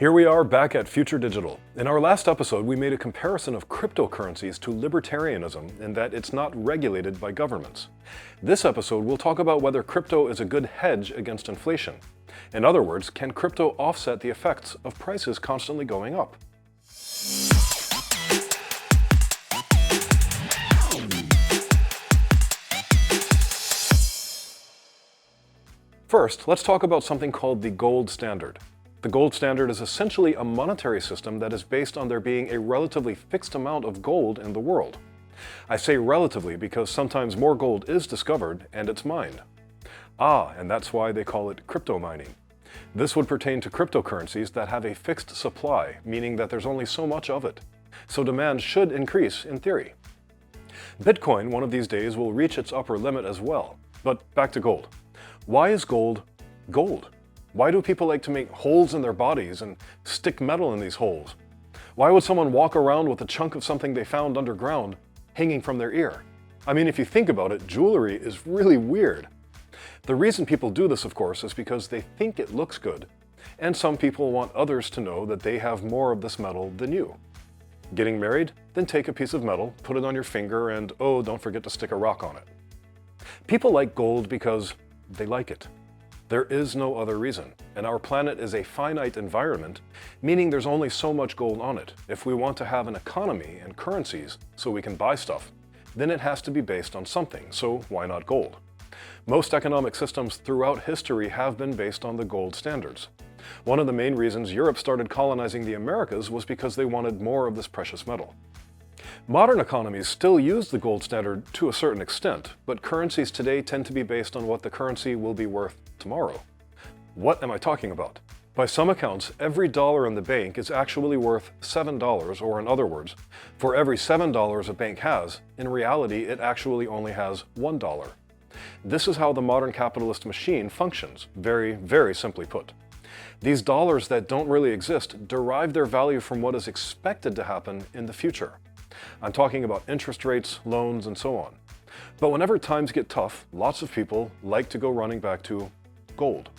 Here we are back at Future Digital. In our last episode, we made a comparison of cryptocurrencies to libertarianism in that it's not regulated by governments. This episode, we'll talk about whether crypto is a good hedge against inflation. In other words, can crypto offset the effects of prices constantly going up? First, let's talk about something called the gold standard. The gold standard is essentially a monetary system that is based on there being a relatively fixed amount of gold in the world. I say relatively because sometimes more gold is discovered and it's mined. And that's why they call it crypto mining. This would pertain to cryptocurrencies that have a fixed supply, meaning that there's only so much of it. So demand should increase in theory. Bitcoin, one of these days, will reach its upper limit as well. But back to gold. Why is gold gold? Why do people like to make holes in their bodies and stick metal in these holes? Why would someone walk around with a chunk of something they found underground hanging from their ear? I mean, if you think about it, jewelry is really weird. The reason people do this, of course, is because they think it looks good, and some people want others to know that they have more of this metal than you. Getting married? Then take a piece of metal, put it on your finger, and don't forget to stick a rock on it. People like gold because they like it. There is no other reason, and our planet is a finite environment, meaning there's only so much gold on it. If we want to have an economy and currencies so we can buy stuff, then it has to be based on something, so why not gold? Most economic systems throughout history have been based on the gold standards. One of the main reasons Europe started colonizing the Americas was because they wanted more of this precious metal. Modern economies still use the gold standard to a certain extent, but currencies today tend to be based on what the currency will be worth tomorrow. What am I talking about? By some accounts, every dollar in the bank is actually worth $7, or in other words, for every $7 a bank has, in reality it actually only has $1. This is how the modern capitalist machine functions, very, very simply put. These dollars that don't really exist derive their value from what is expected to happen in the future. I'm talking about interest rates, loans, and so on. But whenever times get tough, lots of people like to go running back to gold.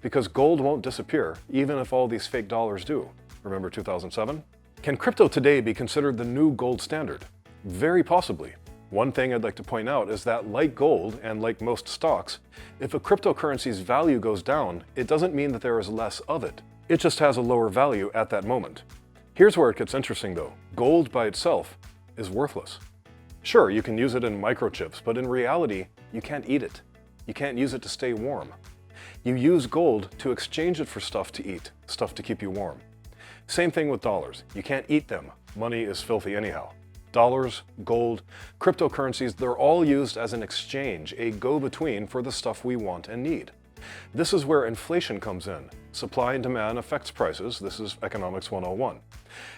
Because gold won't disappear, even if all these fake dollars do. Remember 2007? Can crypto today be considered the new gold standard? Very possibly. One thing I'd like to point out is that like gold, and like most stocks, if a cryptocurrency's value goes down, it doesn't mean that there is less of it. It just has a lower value at that moment. Here's where it gets interesting though. Gold by itself is worthless. Sure, you can use it in microchips, but in reality, you can't eat it. You can't use it to stay warm. You use gold to exchange it for stuff to eat, stuff to keep you warm. Same thing with dollars. You can't eat them. Money is filthy anyhow. Dollars, gold, cryptocurrencies, they're all used as an exchange, a go-between for the stuff we want and need. This is where inflation comes in. Supply and demand affects prices. This is Economics 101.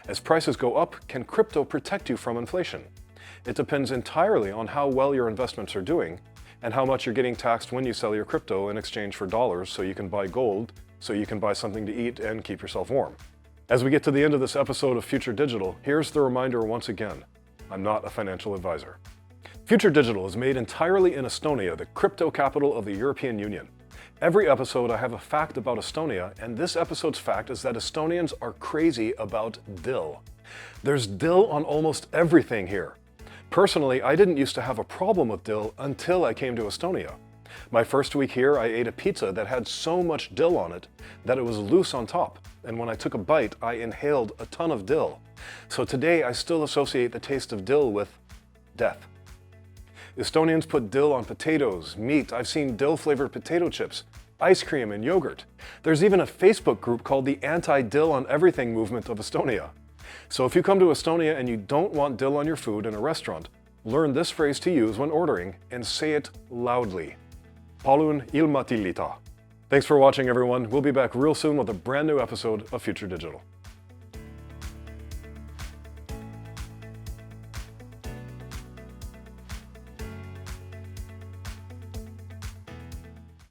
As prices go up, can crypto protect you from inflation? It depends entirely on how well your investments are doing and how much you're getting taxed when you sell your crypto in exchange for dollars so you can buy gold, so you can buy something to eat and keep yourself warm. As we get to the end of this episode of Future Digital, here's the reminder once again. I'm not a financial advisor. Future Digital is made entirely in Estonia, the crypto capital of the European Union. Every episode I have a fact about Estonia, and this episode's fact is that Estonians are crazy about dill. There's dill on almost everything here. Personally, I didn't used to have a problem with dill until I came to Estonia. My first week here, I ate a pizza that had so much dill on it that it was loose on top, and when I took a bite, I inhaled a ton of dill. So today, I still associate the taste of dill with death. Estonians put dill on potatoes, meat. I've seen dill-flavored potato chips, ice cream, and yogurt. There's even a Facebook group called the Anti-Dill on Everything movement of Estonia. So if you come to Estonia and you don't want dill on your food in a restaurant, learn this phrase to use when ordering and say it loudly. Palun ilma tillita. Thanks for watching, everyone. We'll be back real soon with a brand new episode of Future Digital.